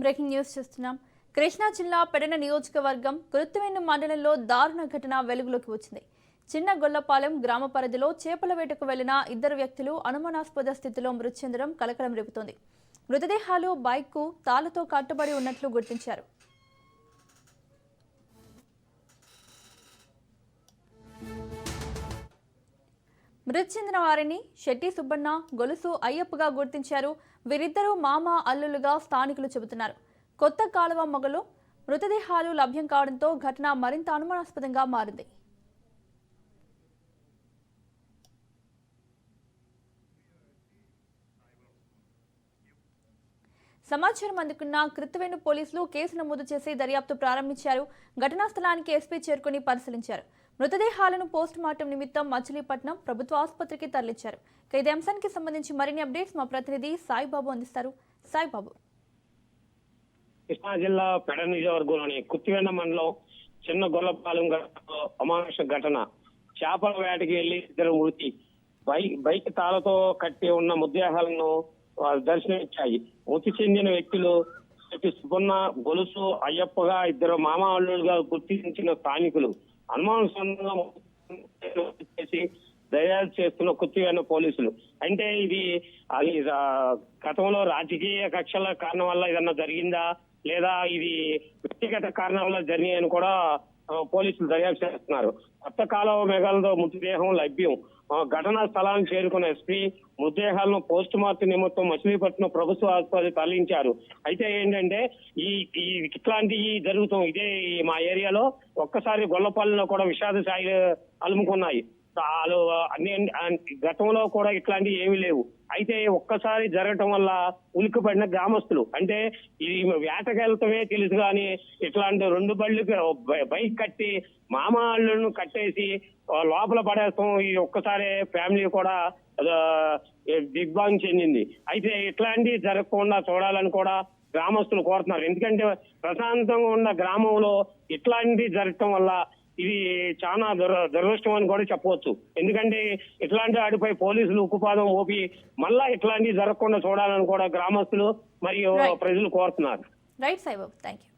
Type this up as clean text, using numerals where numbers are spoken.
Breaking news చూస్తున్నాం. కృష్ణా జిల్లా పెడన నియోజకవర్గం కురుత్తువెన్ను మండలంలో దారుణ ఘటన వెలుగులోకి వచ్చింది. చిన్న గొల్లపాలెం గ్రామ పరిధిలో చేపల వేటకు వెళ్లిన ఇద్దరు వ్యక్తులు అనుమానాస్పద స్థితిలో మృతి చెందడం కలకలం రేపుతోంది. మృతదేహాలు బైక్కు తాళ్లతో కట్టుబడి ఉన్నట్లు గుర్తించారు. మృతి చెందిన వారిని శెట్టి సుబ్బన్న, గొలుసు అయ్యప్పగా గుర్తించారు. వీరిద్దరూ మామ అల్లులుగా స్థానికులు చెబుతున్నారు. కొత్త కాలువ మొగలు మృతదేహాలు లభ్యం కావడంతో ఘటన మరింత అనుమానాస్పదంగా మారింది. సమాచారం అందుకున్న కృత్తువెన్ను పోలీసులు కేసు నమోదు చేసి దర్యాప్తు ప్రారంభించారు. ఘటనా స్థలానికి ఎస్పీ చేరుకుని పరిశీలించారు. మృతదేహాలను పోస్ట్ మార్టం నిమిత్తం మచిలీపట్నం ప్రభుత్వ ఆసుపత్రికి తరలించారు. ఇదే అంశానికి సంబంధించి మరిన్ని అప్డేట్స్ మా ప్రతినిధి సాయిబాబు అందిస్తారు. సాయిబాబు. కృష్ణా జిల్లా పెడ నియోజకవర్గంలోని కుత్తివెన్న మండలం చిన్న గొల్లపాలెం అమానుష ఘటన. చేపల వేటకి వెళ్లి ఇద్దరు మృతి. బైక్ తాళతో కట్టి ఉన్న మృతదేహాలను దర్శనమిచ్చాయి. మృతి చెందిన వ్యక్తులు సుబ్బన్న, గొలుసు అయ్యప్పగా ఇద్దరు మామ అల్లులుగా గుర్తించిన స్థానికులు. అనుమానాస్పదంగా చేసి దర్యాప్తు చేస్తున్న కుత్తివెన్న పోలీసులు. అంటే ఇది గతంలో రాజకీయ కక్షల కారణం వల్ల ఏదన్నా జరిగిందా, లేదా ఇది వ్యక్తిగత కారణాల వల్ల జరిగాయని కూడా పోలీసులు దర్యాప్తు చేస్తున్నారు. కొత్త కాలువ మేఘాలతో మృతదేహం లభ్యం. ఘటనా స్థలానికి చేరుకున్న ఎస్పీ మృతదేహాలను పోస్ట్ మార్టం నిమిత్తం మచిలీపట్నం ప్రభుత్వ ఆసుపత్రికి తరలించారు. అయితే ఏంటంటే ఇట్లాంటివి జరుగుతాం ఇదే మా ఏరియాలో ఒక్కసారి గొల్లపల్లిలో కూడా విషాద స్థాయి అలుముకున్నాయి. గతంలో కూడా ఇట్లాంటివి ఏమీ లేవు. అయితే ఒక్కసారి జరగటం వల్ల ఉలిక్కిపడిన గ్రామస్తులు, అంటే ఇది వేటకెళ్తమే తెలుసు కానీ ఇట్లాంటి రెండు బళ్ళకి బైక్ కట్టి మామాళ్ళను కట్టేసి లోపల పడేస్తాం, ఈ ఒక్కసారి ఫ్యామిలీ కూడా దిగ్భాంతి చెందింది. అయితే ఇట్లాంటివి జరగకుండా చూడాలని కూడా గ్రామస్తులు కోరుతున్నారు. ఎందుకంటే ప్రశాంతంగా ఉన్న గ్రామంలో ఇట్లాంటివి జరగటం వల్ల ఇది చాలా దురదృష్టం అని కూడా చెప్పవచ్చు. ఎందుకంటే ఇట్లాంటి వాటిపై పోలీసులు ఉక్కుపాదం మోపి మళ్ళా ఇట్లాంటివి జరగకుండా చూడాలని కూడా గ్రామస్తులు మరియు ప్రజలు కోరుతున్నారు. Right Saibabu, thank you.